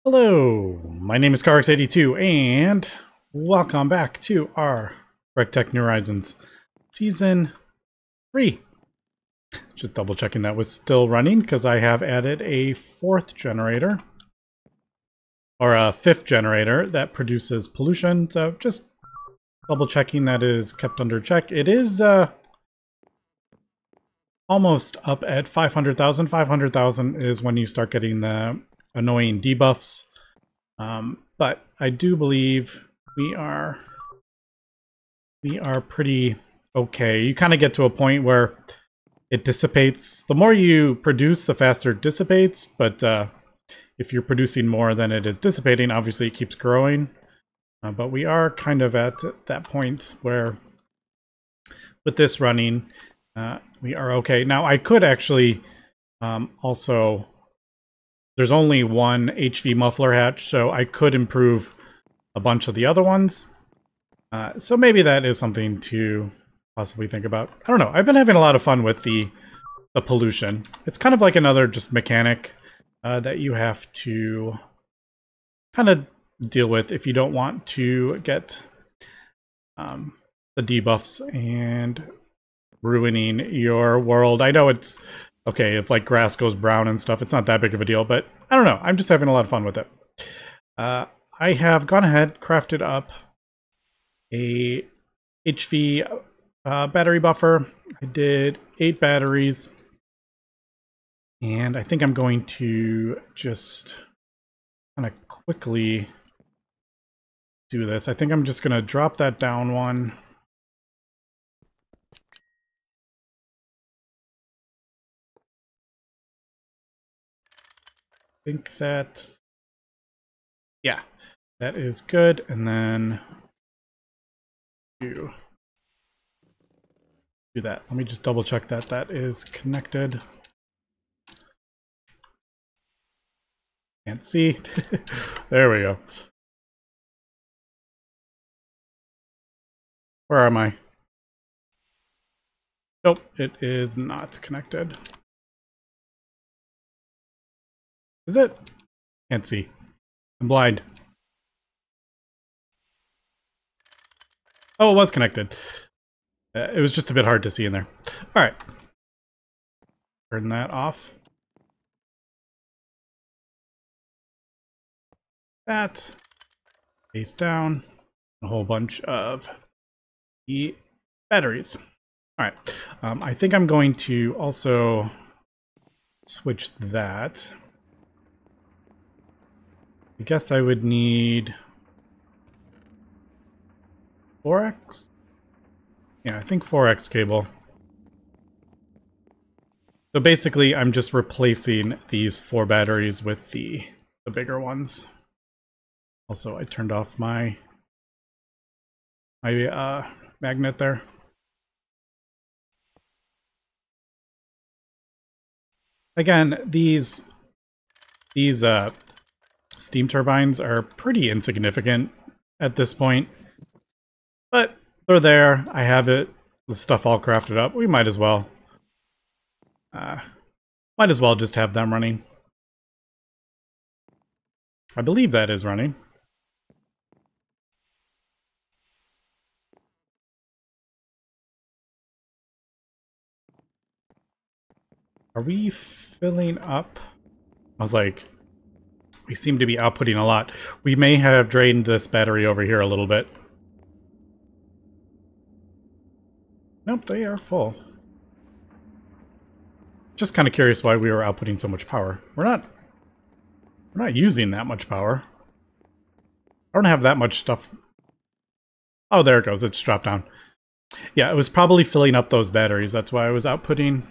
Hello, my name is Carx82 and welcome back to our GregTech New Horizons Season 3. Just double checking that was still running because I have added a fourth generator or a fifth generator that produces pollution. So just double checking that is kept under check. It is almost up at 500,000. 500,000 is when you start getting the annoying debuffs. But I do believe we are pretty okay. You kind of get to a point where it dissipates. The more you produce, the faster it dissipates. But if you're producing more than it is dissipating, obviously it keeps growing. But we are kind of at that point where, with this running, we are okay. Now, I could actually also... There's only one HV muffler hatch, so I could improve a bunch of the other ones. So maybe that is something to possibly think about. I don't know. I've been having a lot of fun with the pollution. It's kind of like another just mechanic that you have to kind of deal with if you don't want to get the debuffs and ruining your world. I know it's... okay, if like grass goes brown and stuff, it's not that big of a deal, but I don't know. I'm just having a lot of fun with it. I have gone ahead, crafted up a HV battery buffer. I did 8 batteries. And I think I'm going to just kind of quickly do this. I think I'm just going to drop that down one. Think that, yeah, that is good. And then do that. Let me just double check that that is connected. Can't see. There we go. Where am I? Nope, it is not connected. Is it? Can't see. I'm blind. Oh, it was connected. It was just a bit hard to see in there. All right. Turn that off. That. Face down. A whole bunch of the batteries. All right. I think I'm going to also switch that. I guess I would need 4x? Yeah, I think 4x cable. So basically, I'm just replacing these 4 batteries with the bigger ones. Also, I turned off my magnet there. Again, these steam turbines are pretty insignificant at this point, but they're there. I have it, the stuff all crafted up. We might as well just have them running. I believe that is running. Are we filling up? I was like, we seem to be outputting a lot. We may have drained this battery over here a little bit. Nope, they are full. Just kind of curious why we were outputting so much power. We're not using that much power. I don't have that much stuff. Oh, there it goes. It's dropped down. Yeah, it was probably filling up those batteries. That's why I was outputting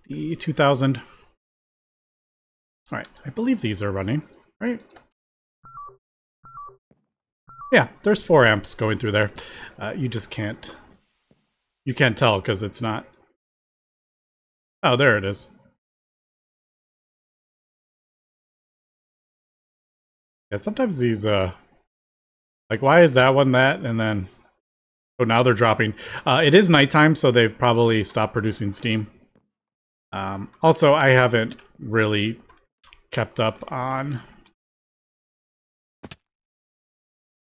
the 2000. All right, I believe these are running, right? Yeah, there's 4 amps going through there. You just can't... you can't tell because it's not... oh, there it is. Yeah, sometimes these, like, why is that one that? And then... oh, now they're dropping. It is nighttime, so they've probably stopped producing steam. Also, I haven't really kept up on.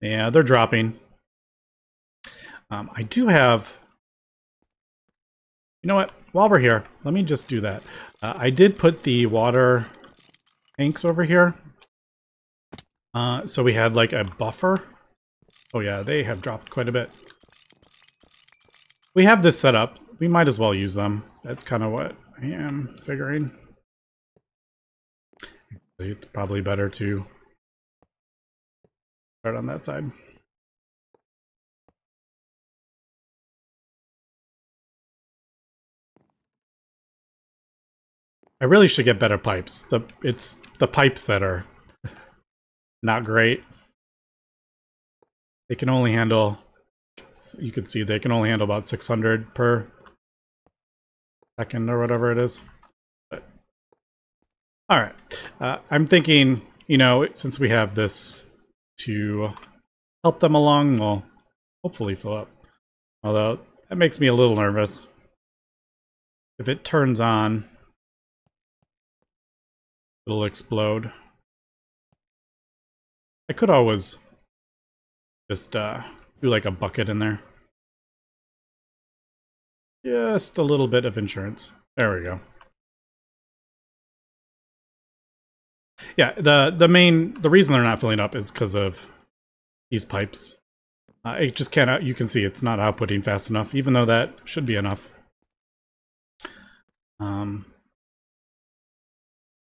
Yeah, they're dropping. I do have... You know what? While we're here, let me just do that. I did put the water tanks over here. So we had like a buffer. Oh yeah, they have dropped quite a bit. We have this set up. We might as well use them. That's kind of what I am figuring. It's probably better to start on that side. I really should get better pipes. It's the pipes that are not great. They can only handle, you can see they can only handle about 600 per second or whatever it is. But, all right, I'm thinking, you know, since we have this to help them along, we'll hopefully fill up. Although that makes me a little nervous. If it turns on, it'll explode. I could always just do like a bucket in there. Just a little bit of insurance. There we go. Yeah, the reason they're not filling up is because of these pipes. It just can't, you can see it's not outputting fast enough, even though that should be enough.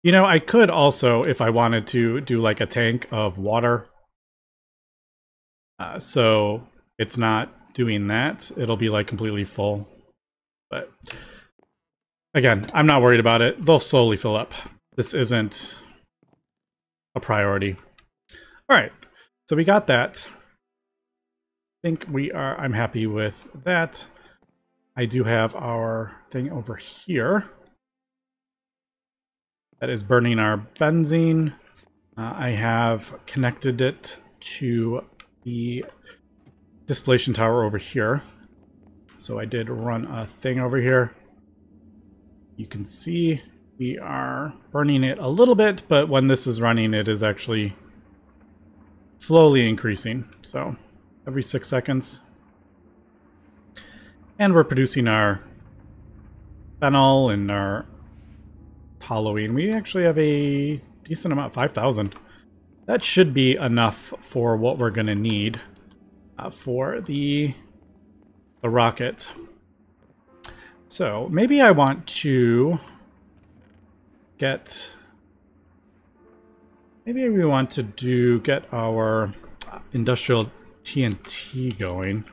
You know, I could also, if I wanted to, do like a tank of water. So it's not doing that. It'll be like completely full. But again, I'm not worried about it. They'll slowly fill up. This isn't a priority. All right, so we got that. I think I'm happy with that. I do have our thing over here that is burning our benzene. I have connected it to the distillation tower over here. So I did run a thing over here. You can see we are burning it a little bit, but when this is running, it is actually slowly increasing. So every 6 seconds. And we're producing our phenol and our Toluene. We actually have a decent amount, 5,000. That should be enough for what we're going to need for the rocket. So maybe I want to get... Maybe we want to get our industrial TNT going.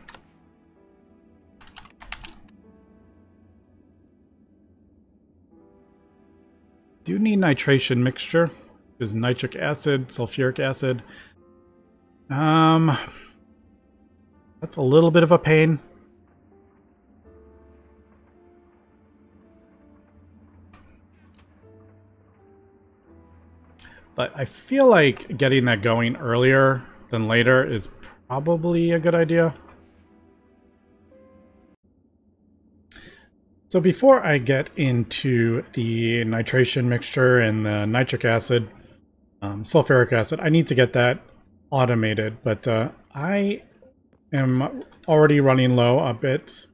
Do need nitration mixture. There's nitric acid, sulfuric acid. That's a little bit of a pain. But I feel like getting that going earlier than later is probably a good idea. So before I get into the nitration mixture and the nitric acid, sulfuric acid, I need to get that automated, but I am already running low a bit.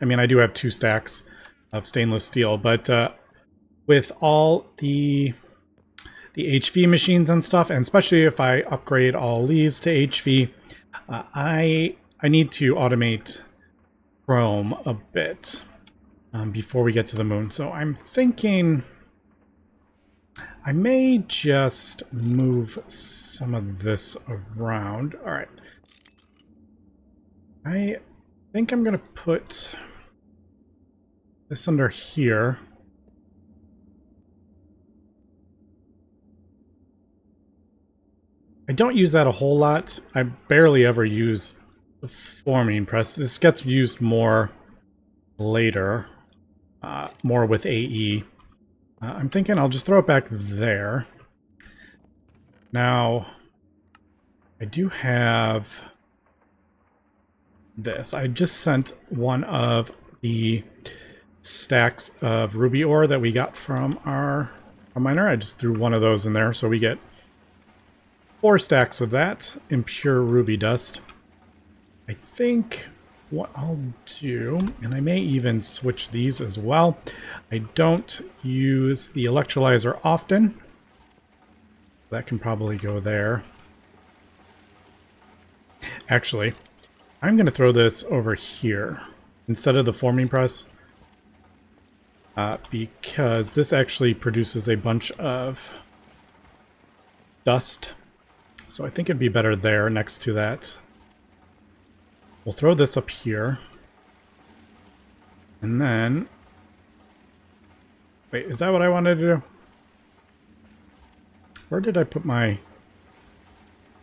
I mean, I do have 2 stacks of stainless steel, but with all the HV machines and stuff, and especially if I upgrade all these to HV, I need to automate Chrome a bit before we get to the moon. So I'm thinking I may just move some of this around. All right. I think I'm going to put this under here. I don't use that a whole lot. I barely ever use the forming press. This gets used more later, more with AE. I'm thinking I'll just throw it back there. Now, I do have this. I just sent one of the stacks of ruby ore that we got from our a miner. I just threw one of those in there, so we get 4 stacks of that impure ruby dust. I think what I'll do, and I may even switch these as well. I don't use the electrolyzer often. That can probably go there. Actually, I'm going to throw this over here instead of the forming press. Because this actually produces a bunch of dust. So I think it'd be better there next to that. We'll throw this up here. And then... Wait, is that what I wanted to do? Where did I put my...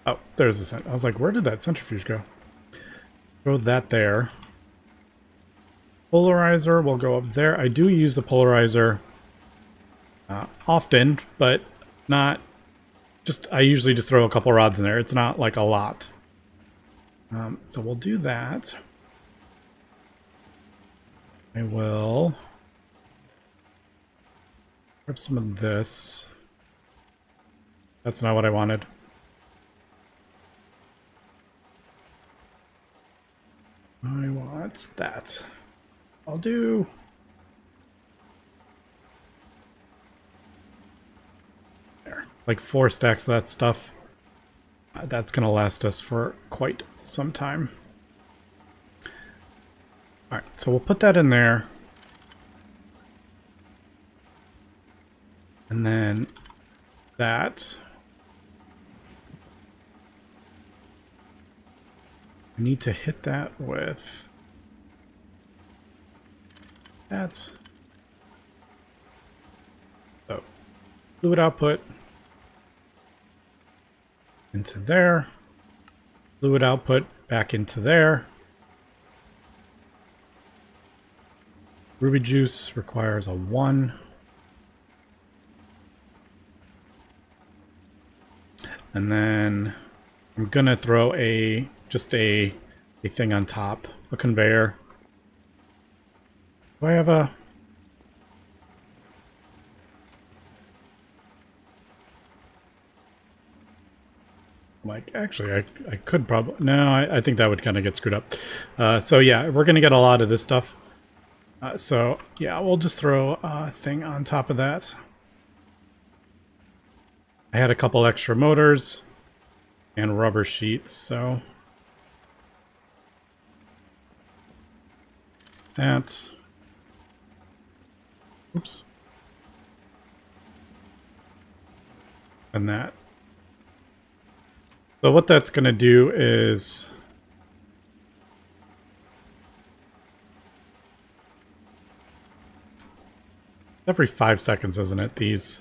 Oh, there's the cent. I was like, where did that centrifuge go? Throw that there. Polarizer will go up there. I do use the polarizer often, but not just... I usually just throw a couple rods in there. It's not like a lot. So we'll do that. I will grab some of this. That's not what I wanted. I want that. I'll do... There. Like 4 stacks of that stuff. That's going to last us for quite some time. Alright, so we'll put that in there. And then that. I need to hit that with that. So, fluid output into there. Fluid output back into there. Ruby juice requires a 1. And then I'm gonna throw just a thing on top, a conveyor. Do I have a... Like, actually, I could probably... No, I think that would kind of get screwed up. So yeah, we're gonna get a lot of this stuff. So yeah, we'll just throw a thing on top of that. I had a couple extra motors and rubber sheets, so that. Oops. And that. So what that's going to do is every 5 seconds, isn't it? These.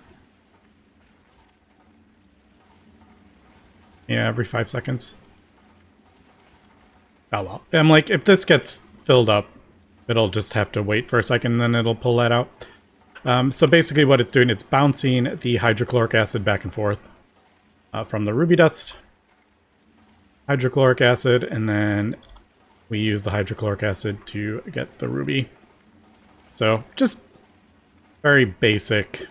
Yeah, every 5 seconds. Oh well. I'm like, if this gets filled up, it'll just have to wait for a second and then it'll pull that out. So basically what it's doing, it's bouncing the hydrochloric acid back and forth from the ruby dust. Hydrochloric acid, and then we use the hydrochloric acid to get the ruby. So just very basic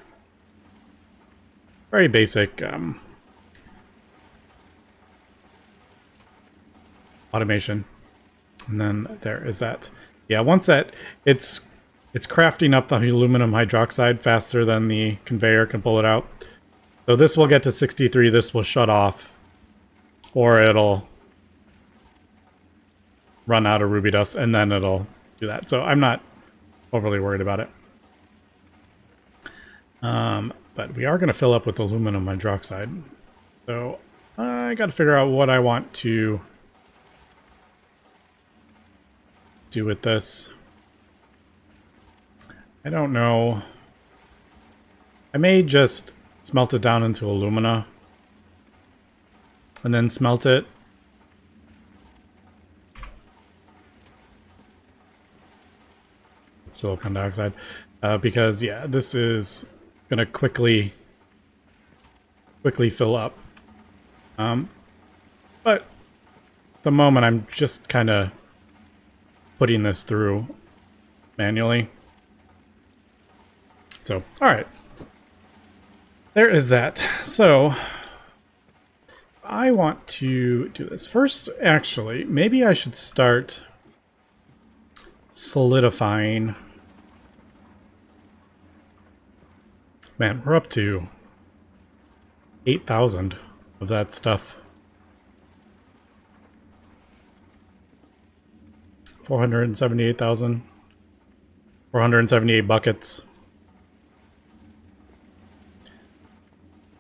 automation. And then there is that. Yeah, once that it's crafting up the aluminum hydroxide faster than the conveyor can pull it out. So this will get to 63, this will shut off, or it'll run out of ruby dust, and then it'll do that. So I'm not overly worried about it. But we are going to fill up with aluminum hydroxide. So I got to figure out what I want to do with this. I don't know. I may just smelt it down into alumina and then smelt it. Silicon dioxide. Because, yeah, this is going to quickly fill up. But at the moment, I'm just kind of putting this through manually. So, alright. there is that. So I want to do this. First, actually, maybe I should start solidifying. Man, we're up to 8,000 of that stuff. 478,000. 478 buckets.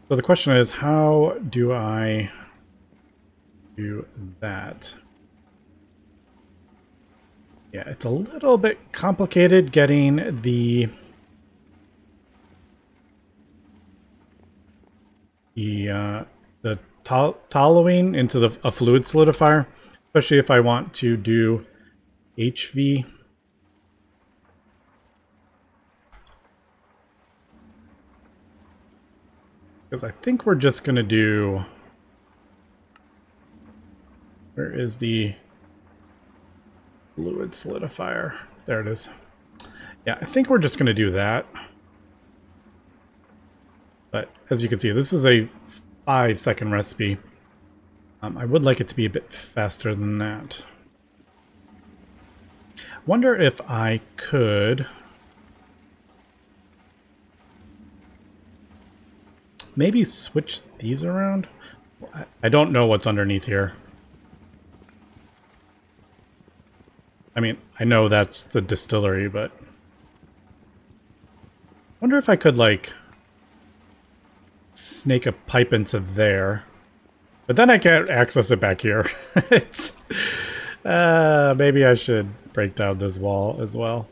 So the question is, how do I do that? Yeah, it's a little bit complicated getting the toluene into a fluid solidifier, especially if I want to do HV. Because I think we're just going to do... Where is the fluid solidifier? There it is. Yeah, I think we're just going to do that. But as you can see, this is a 5-second recipe. I would like it to be a bit faster than that. Wonder if I could... maybe switch these around? I don't know what's underneath here. I mean, I know that's the distillery, but... wonder if I could, like, snake a pipe into there. But then I can't access it back here. It's, maybe I should break down this wall as well.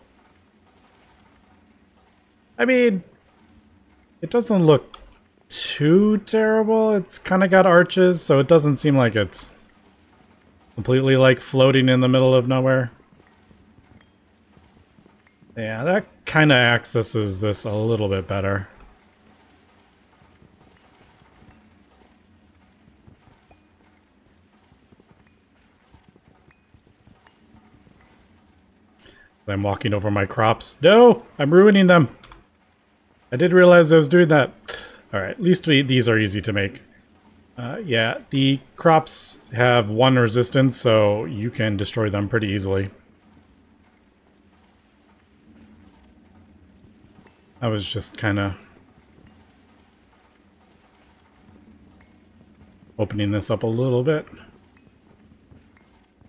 I mean, it doesn't look too terrible. It's kind of got arches, so it doesn't seem like it's completely like floating in the middle of nowhere. Yeah, that kind of accesses this a little bit better. I'm walking over my crops. No, I'm ruining them. I did realize I was doing that. Alright, at least these are easy to make. Yeah, the crops have 1 resistance, so you can destroy them pretty easily. I was just kind of opening this up a little bit.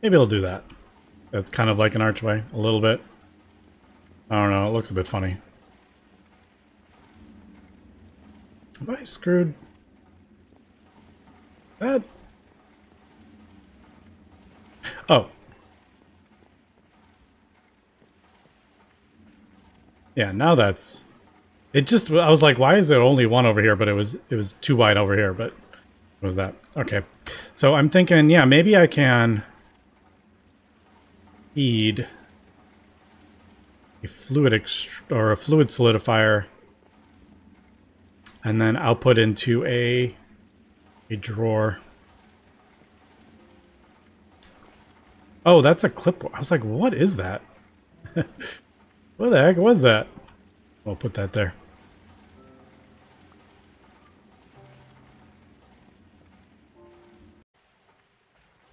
Maybe I'll do that. That's kind of like an archway, a little bit. I don't know, it looks a bit funny. Have I screwed that? Oh. Yeah, now that's... it just... I was like, why is there only 1 over here? But it was too wide over here, but... what was that? Okay. So I'm thinking, yeah, maybe I can... feed... a fluid or a fluid solidifier... and then output into a drawer. Oh, that's a clipboard. I was like, what is that? What the heck was that? We'll put that there.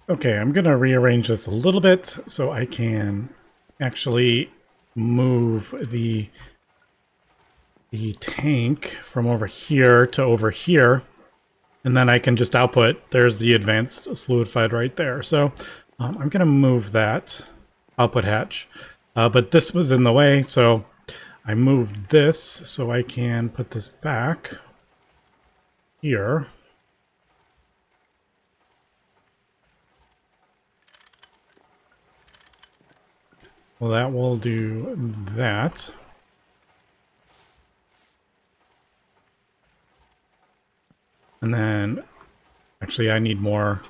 Okay, I'm going to rearrange this a little bit so I can actually move the tank from over here to over here, and then I can just output. There's the advanced solidified right there. So I'm going to move that output hatch, but this was in the way, so I moved this so I can put this back here. Well, that will do that. And then, actually, I need more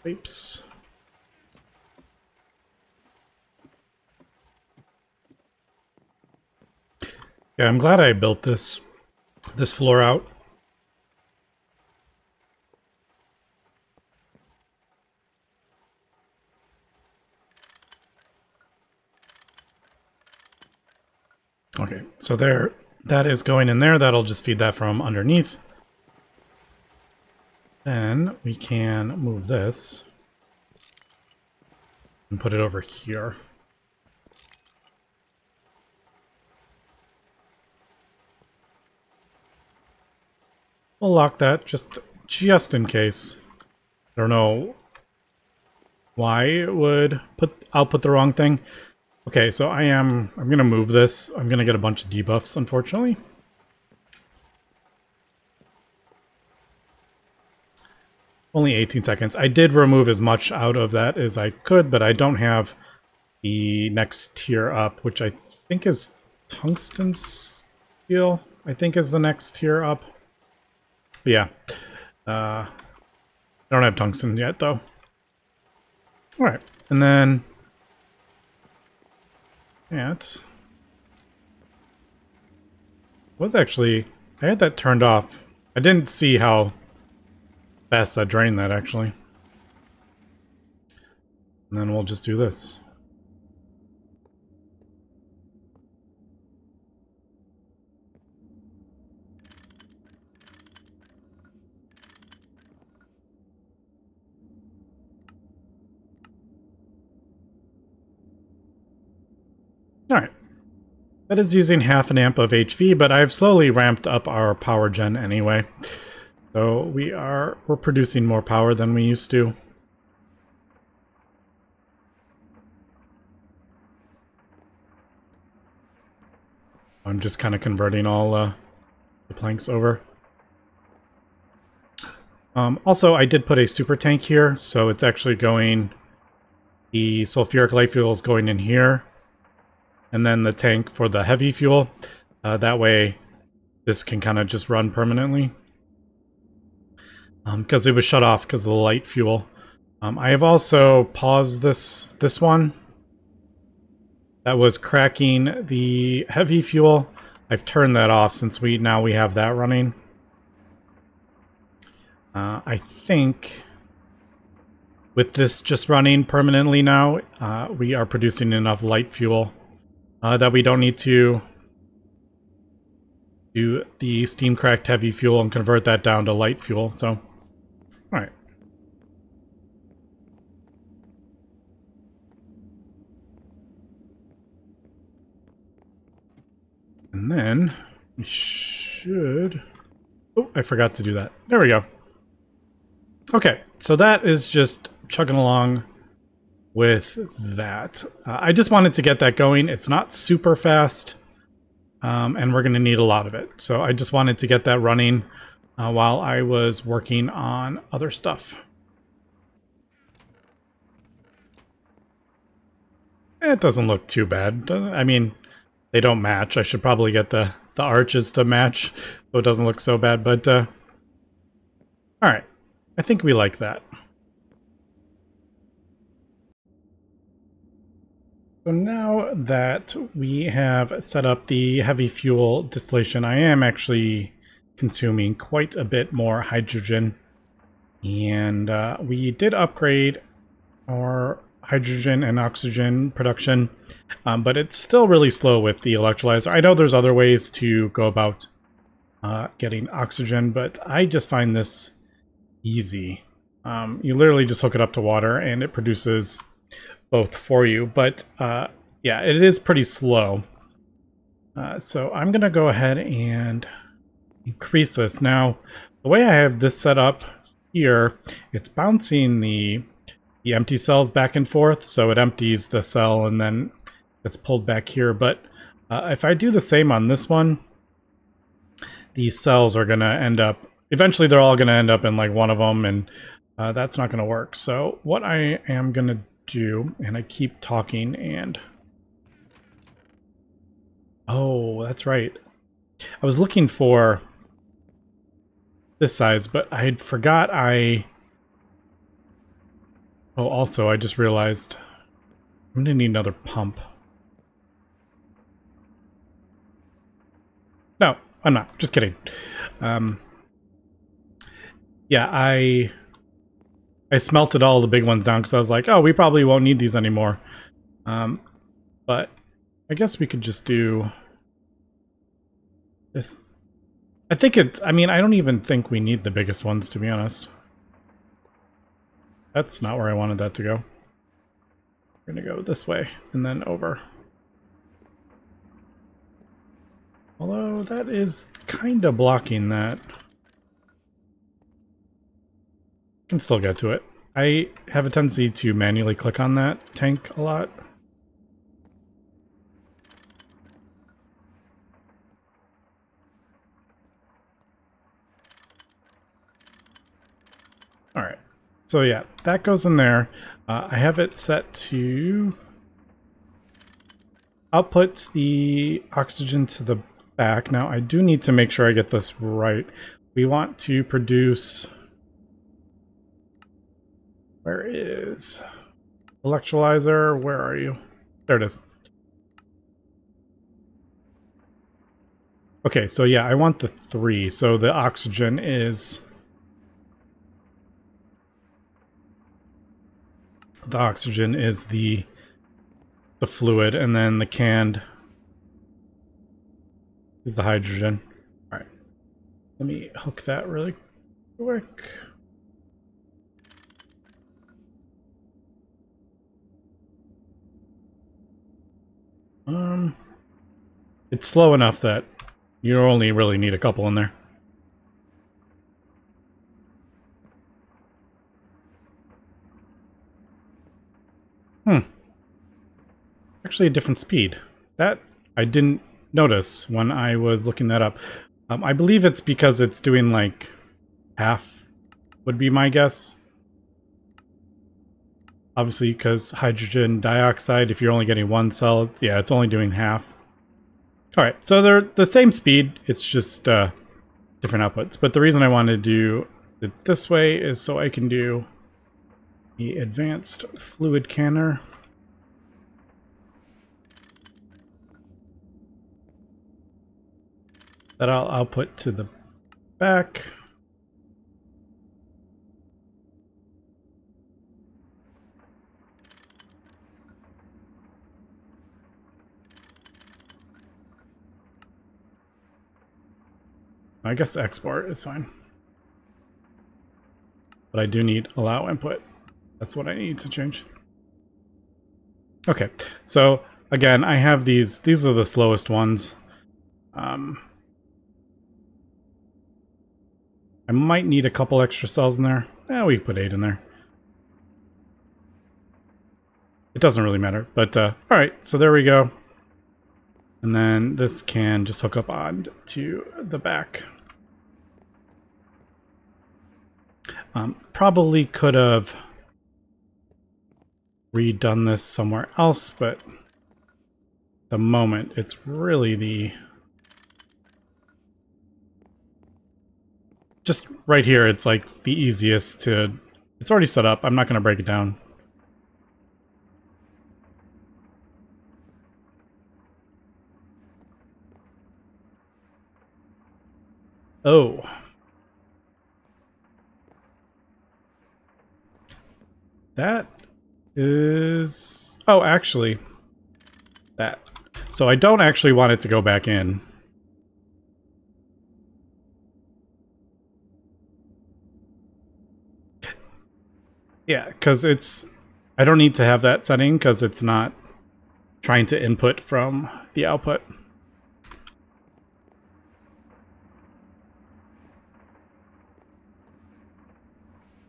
pipes. Yeah, I'm glad I built this floor out. Okay, so there, That is going in there. That'll just feed that from underneath. Then we can move this and put it over here. We'll lock that just in case. I don't know why it would output the wrong thing. Okay, so I'm gonna move this. I'm gonna get a bunch of debuffs, unfortunately. Only 18 seconds. I did remove as much out of that as I could, but I don't have the next tier up, which I think is tungsten steel. I think is the next tier up. But yeah. I don't have tungsten yet, though. Alright, and then that was actually, I had that turned off. I didn't see how fast that drained that, actually. And then we'll just do this. Alright. That is using half an amp of HV, but I've slowly ramped up our power gen anyway. So we're producing more power than we used to. I'm just kind of converting all the planks over. Also, I did put a super tank here, so it's actually going... The sulfuric light fuel is going in here. And then the tank for the heavy fuel. That way, this can kind of just run permanently. Because it was shut off because of the light fuel. I have also paused this one. That was cracking the heavy fuel. I've turned that off since now we have that running. I think with this just running permanently now, we are producing enough light fuel that we don't need to do the steam cracked heavy fuel and convert that down to light fuel. So, all right. And then we should... Oh, I forgot to do that. There we go. Okay, so that is just chugging along with that. I just wanted to get that going. It's not super fast, and we're going to need a lot of it. So I just wanted to get that running while I was working on other stuff. It doesn't look too bad. I mean, they don't match. I should probably get the arches to match so it doesn't look so bad, but all right. I think we like that. So now that we have set up the heavy fuel distillation, I am actually consuming quite a bit more hydrogen. And we did upgrade our hydrogen and oxygen production, but it's still really slow with the electrolyzer. I know there's other ways to go about getting oxygen, but I just find this easy. You literally just hook it up to water and it produces both for you, but yeah, it is pretty slow. So I'm gonna go ahead and increase this. Now, the way I have this set up here, it's bouncing the empty cells back and forth, so it empties the cell and then it's pulled back here. But if I do the same on this one, these cells are gonna end up, eventually they're all gonna end up in like one of them, and that's not gonna work. So what I am gonna do, and I keep talking and... Oh, that's right. I was looking for this size, but I forgot Oh, also, I just realized I'm gonna need another pump. No, I'm not. Just kidding. Yeah, I smelted all the big ones down because I was like, oh, we probably won't need these anymore. But I guess we could just do This, I think it's, I mean, I don't even think we need the biggest ones, to be honest. That's not where I wanted that to go. We're gonna go this way and then over. Although that is kind of blocking that. Can still get to it. I have a tendency to manually click on that tank a lot. Alright, so yeah, that goes in there. I have it set to output the oxygen to the back. Now, I do need to make sure I get this right. We want to produce... Where is... Electrolyzer, where are you? There it is. Okay, so yeah, I want the 3. So the oxygen is... The oxygen is the fluid, and then the canned is the hydrogen. All right, let me hook that really quick. It's slow enough that you only really need a couple in there. Actually a different speed. That I didn't notice when I was looking that up. I believe it's because it's doing like half, would be my guess. Obviously, because hydrogen dioxide, if you're only getting one cell, yeah, it's only doing half. Alright, so they're the same speed, it's just different outputs. But the reason I want to do it this way is so I can do the advanced fluid canner. That I'll output to the back. I guess export is fine. But I do need allow input. That's what I need to change. Okay, so again, I have these are the slowest ones. I might need a couple extra cells in there. We can put 8 in there. It doesn't really matter, but alright, so there we go. And then this can just hook up on to the back. Probably could have redone this somewhere else, but at the moment it's really the... Just right here, it's like the easiest to... It's already set up, I'm not going to break it down. Oh. That is... Oh, actually, that. So I don't actually want it to go back in. Yeah, because it's... I don't need to have that setting because it's not trying to input from the output.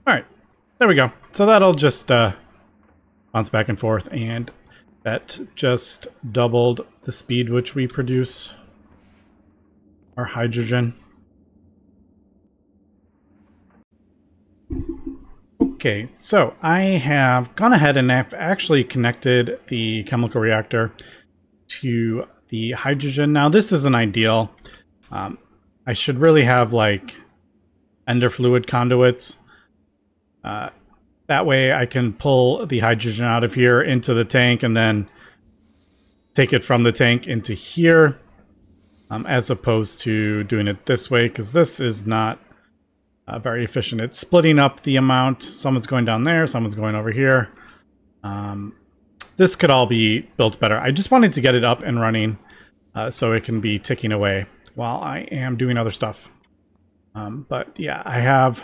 Alright, there we go. So that'll just bounce back and forth, and that just doubled the speed which we produce our hydrogen. Okay, so I have gone ahead and I've actually connected the chemical reactor to the hydrogen. Now this isn't ideal. I should really have like ender fluid conduits. That way I can pull the hydrogen out of here into the tank and then take it from the tank into here, as opposed to doing it this way, because this is not very efficient. It's splitting up the amount. Someone's going down there, someone's going over here. This could all be built better. I just wanted to get it up and running so it can be ticking away. while I am doing other stuff. But yeah, I have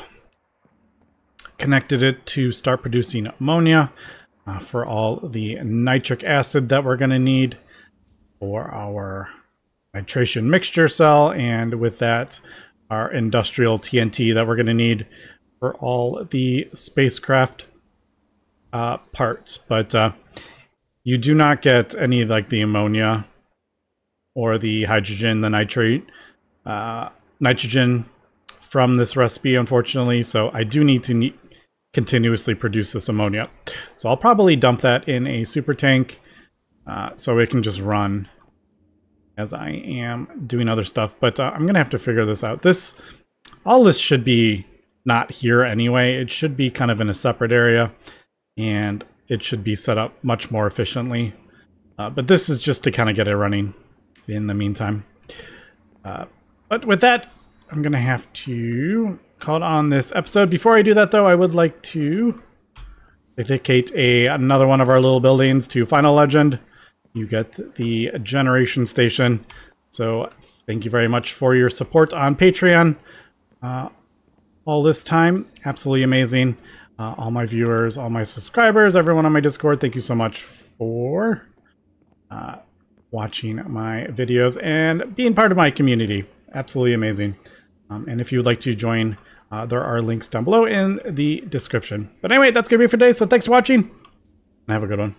connected it to start producing ammonia for all the nitric acid that we're going to need for our nitration mixture cell, and with that, our industrial TNT that we're going to need for all the spacecraft parts. But you do not get any like the ammonia or the hydrogen, the nitrogen from this recipe, unfortunately. So I do need to continuously produce this ammonia. So I'll probably dump that in a super tank so it can just run as I am doing other stuff. But I'm going to have to figure this out. All this should be not here anyway. It should be kind of in a separate area, and it should be set up much more efficiently. But this is just to kind of get it running in the meantime. But with that, I'm going to have to call it on this episode. Before I do that, though, I would like to dedicate another one of our little buildings to Final Legend. You get the generation station. So thank you very much for your support on Patreon all this time. Absolutely amazing. All my viewers, all my subscribers, everyone on my Discord, thank you so much for watching my videos and being part of my community. Absolutely amazing. And if you would like to join, there are links down below in the description. But anyway, that's going to be it for today. So thanks for watching, and have a good one.